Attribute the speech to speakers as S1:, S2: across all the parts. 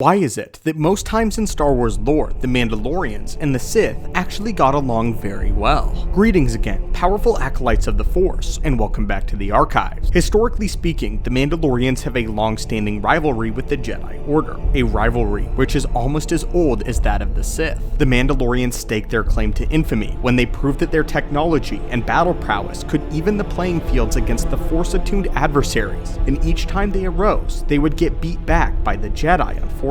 S1: Why is it that most times in Star Wars lore, the Mandalorians and the Sith actually got along very well? Greetings again, powerful acolytes of the Force, and welcome back to the archives. Historically speaking, the Mandalorians have a long-standing rivalry with the Jedi Order, a rivalry which is almost as old as that of the Sith. The Mandalorians staked their claim to infamy when they proved that their technology and battle prowess could even the playing fields against the Force-attuned adversaries, and each time they arose, they would get beat back by the Jedi, unfortunately.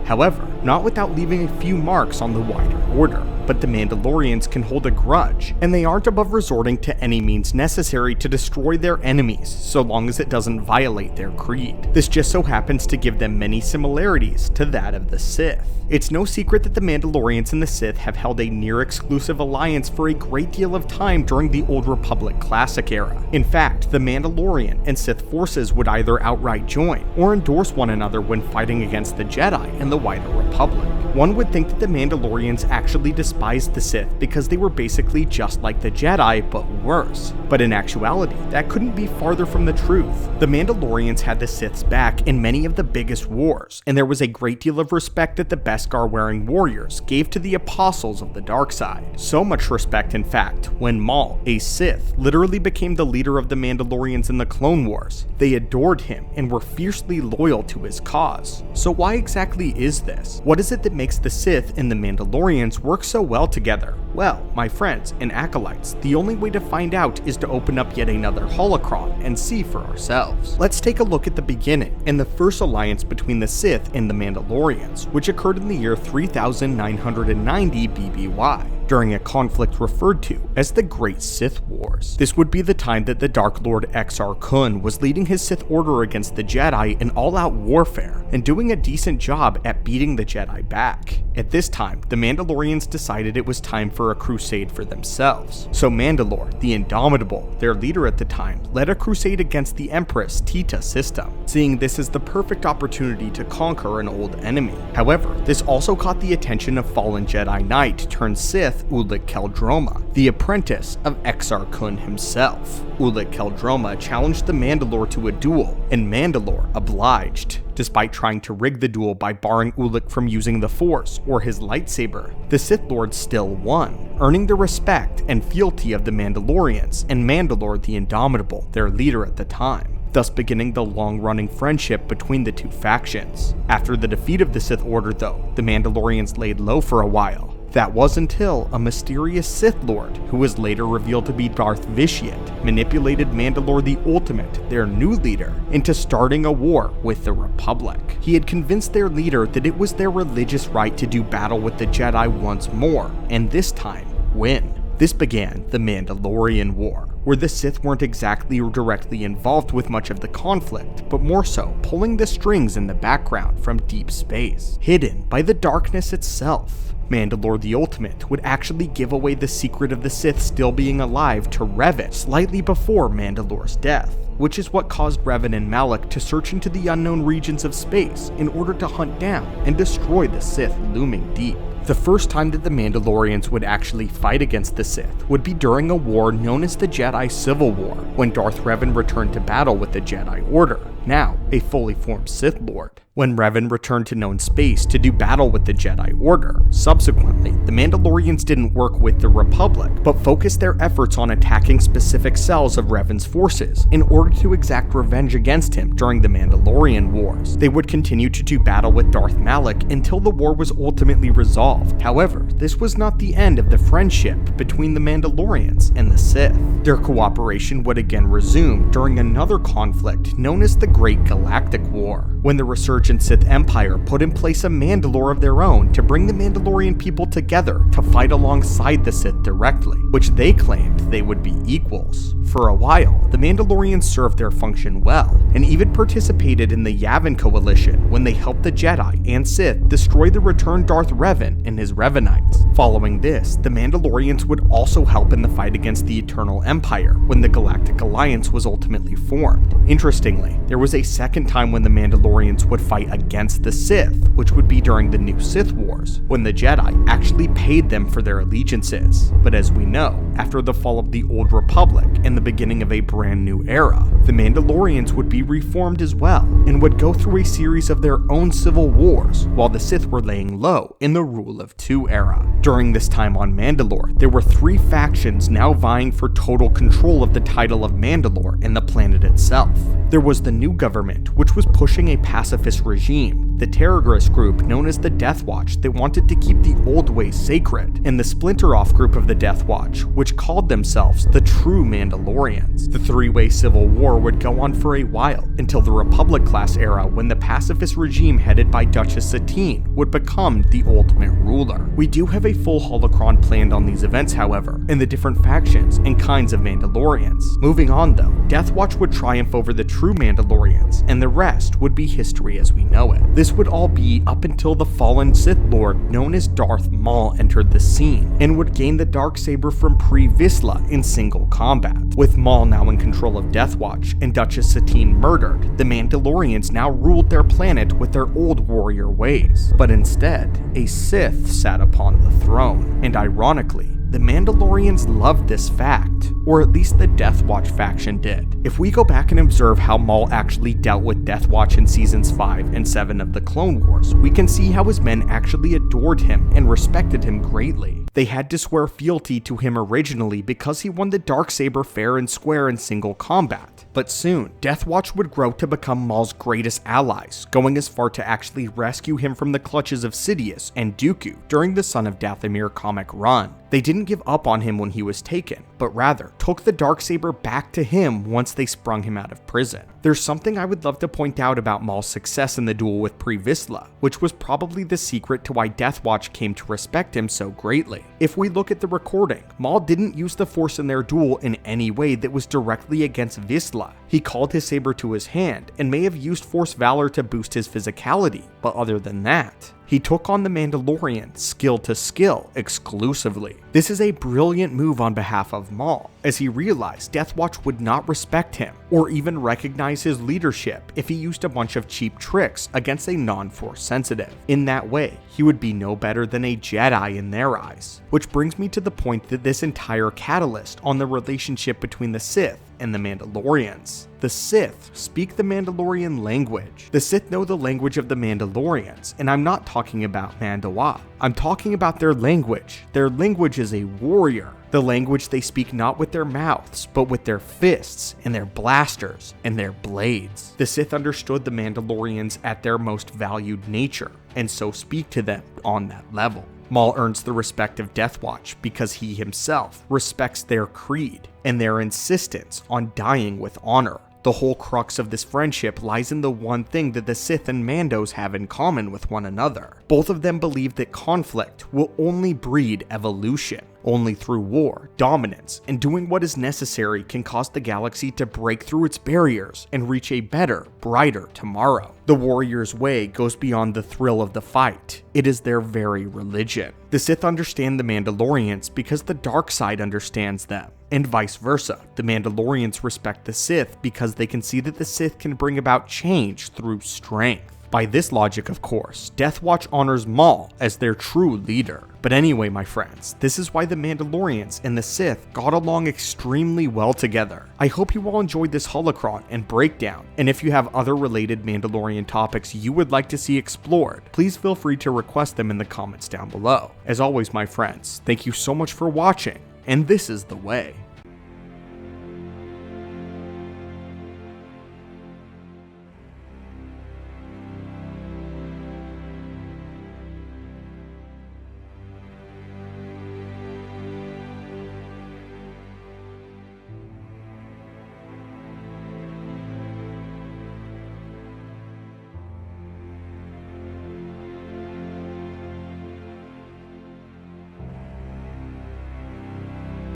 S1: However, not without leaving a few marks on the wider order. But the Mandalorians can hold a grudge, and they aren't above resorting to any means necessary to destroy their enemies, so long as it doesn't violate their creed. This just so happens to give them many similarities to that of the Sith. It's no secret that the Mandalorians and the Sith have held a near-exclusive alliance for a great deal of time during the Old Republic Classic era. In fact, the Mandalorian and Sith forces would either outright join, or endorse one another when fighting against the Jedi and the wider Republic. One would think that the Mandalorians actually despised the Sith because they were basically just like the Jedi, but worse. But in actuality, that couldn't be farther from the truth. The Mandalorians had the Sith's back in many of the biggest wars, and there was a great deal of respect that the Beskar-wearing warriors gave to the apostles of the dark side. So much respect, in fact, when Maul, a Sith, literally became the leader of the Mandalorians in the Clone Wars. They adored him and were fiercely loyal to his cause. So why exactly is this? What is it that makes the Sith and the Mandalorians work so well together? Well, my friends and acolytes, the only way to find out is to open up yet another holocron and see for ourselves. Let's take a look at the beginning and the first alliance between the Sith and the Mandalorians, which occurred in the year 3990 BBY. During a conflict referred to as the Great Sith Wars. This would be the time that the Dark Lord Exar Kun was leading his Sith Order against the Jedi in all-out warfare, and doing a decent job at beating the Jedi back. At this time, the Mandalorians decided it was time for a crusade for themselves. So Mandalore, the Indomitable, their leader at the time, led a crusade against the Empress Tita system, seeing this as the perfect opportunity to conquer an old enemy. However, this also caught the attention of fallen Jedi Knight turned Sith Ulic Qel-Droma, the apprentice of Exar Kun himself. Ulic Qel-Droma challenged the Mandalore to a duel, and Mandalore obliged. Despite trying to rig the duel by barring Ulic from using the Force or his lightsaber, the Sith Lord still won, earning the respect and fealty of the Mandalorians and Mandalore the Indomitable, their leader at the time, thus beginning the long-running friendship between the two factions. After the defeat of the Sith Order though, the Mandalorians laid low for a while. That was until a mysterious Sith Lord, who was later revealed to be Darth Vitiate, manipulated Mandalore the Ultimate, their new leader, into starting a war with the Republic. He had convinced their leader that it was their religious right to do battle with the Jedi once more, and this time, win. This began the Mandalorian War, where the Sith weren't exactly or directly involved with much of the conflict, but more so pulling the strings in the background from deep space, hidden by the darkness itself. Mandalore the Ultimate would actually give away the secret of the Sith still being alive to Revan slightly before Mandalore's death, which is what caused Revan and Malak to search into the unknown regions of space in order to hunt down and destroy the Sith looming deep. The first time that the Mandalorians would actually fight against the Sith would be during a war known as the Jedi Civil War, when Darth Revan returned to battle with the Jedi Order, now a fully formed Sith Lord. When Revan returned to known space to do battle with the Jedi Order, subsequently, the Mandalorians didn't work with the Republic, but focused their efforts on attacking specific cells of Revan's forces in order to exact revenge against him during the Mandalorian Wars. They would continue to do battle with Darth Malak until the war was ultimately resolved. However, this was not the end of the friendship between the Mandalorians and the Sith. Their cooperation would again resume during another conflict known as the Great Galactic War, when the resurgent Sith Empire put in place a Mandalore of their own to bring the Mandalorian people together to fight alongside the Sith directly, which they claimed they would be equals. For a while, the Mandalorians served their function well, and even participated in the Yavin Coalition when they helped the Jedi and Sith destroy the returned Darth Revan and his Revanites. Following this, the Mandalorians would also help in the fight against the Eternal Empire when the Galactic Alliance was ultimately formed. Interestingly, there was was a second time when the Mandalorians would fight against the Sith, which would be during the New Sith Wars, when the Jedi actually paid them for their allegiances. But as we know, after the fall of the Old Republic and the beginning of a brand new era, the Mandalorians would be reformed as well, and would go through a series of their own civil wars, while the Sith were laying low in the Rule of Two era. During this time on Mandalore, there were three factions now vying for total control of the title of Mandalore and the planet itself. There was the new government, which was pushing a pacifist regime, the terrorist group known as the Death Watch that wanted to keep the old ways sacred, and the splinter-off group of the Death Watch, which called themselves the True Mandalorians. The three-way civil war would go on for a while, until the Republic-class era when the pacifist regime headed by Duchess Satine would become the ultimate ruler. We do have a full holocron planned on these events, however, and the different factions and kinds of Mandalorians. Moving on though, Death Watch would triumph over the True Mandalorians, and the rest would be history as we know it. This would all be up until the fallen Sith Lord known as Darth Maul entered the scene, and would gain the Darksaber from Pre Vizsla in single combat. With Maul now in control of Death Watch and Duchess Satine murdered, the Mandalorians now ruled their planet with their old warrior ways. But instead, a Sith sat upon the throne, and ironically, the Mandalorians loved this fact, or at least the Death Watch faction did. If we go back and observe how Maul actually dealt with Death Watch in seasons 5 and 7 of the Clone Wars, we can see how his men actually adored him and respected him greatly. They had to swear fealty to him originally because he won the Darksaber fair and square in single combat. But soon, Death Watch would grow to become Maul's greatest allies, going as far to actually rescue him from the clutches of Sidious and Dooku during the Son of Dathomir comic run. They didn't give up on him when he was taken, but rather took the Darksaber back to him once they sprung him out of prison. There's something I would love to point out about Maul's success in the duel with Pre Vizsla, which was probably the secret to why Death Watch came to respect him so greatly. If we look at the recording, Maul didn't use the Force in their duel in any way that was directly against Vizsla. He called his saber to his hand and may have used Force Valor to boost his physicality, but other than that, he took on the Mandalorian skill to skill exclusively. This is a brilliant move on behalf of Maul, as he realized Death Watch would not respect him or even recognize his leadership if he used a bunch of cheap tricks against a non-Force sensitive. In that way, he would be no better than a Jedi in their eyes. Which brings me to the point that this entire catalyst on the relationship between the Sith and the Mandalorians. The Sith speak the Mandalorian language. The Sith know the language of the Mandalorians, and I'm not talking about Mandawa. I'm talking about their language. Their language is a warrior. The language they speak not with their mouths, but with their fists and their blasters and their blades. The Sith understood the Mandalorians at their most valued nature, and so speak to them on that level. Maul earns the respect of Death Watch because he himself respects their creed and their insistence on dying with honor. The whole crux of this friendship lies in the one thing that the Sith and Mandos have in common with one another. Both of them believe that conflict will only breed evolution. Only through war, dominance, and doing what is necessary can cause the galaxy to break through its barriers and reach a better, brighter tomorrow. The warrior's way goes beyond the thrill of the fight. It is their very religion. The Sith understand the Mandalorians because the dark side understands them, and vice versa. The Mandalorians respect the Sith because they can see that the Sith can bring about change through strength. By this logic, of course, Death Watch honors Maul as their true leader. But anyway, my friends, this is why the Mandalorians and the Sith got along extremely well together. I hope you all enjoyed this holocron and breakdown, and if you have other related Mandalorian topics you would like to see explored, please feel free to request them in the comments down below. As always, my friends, thank you so much for watching, and this is the way.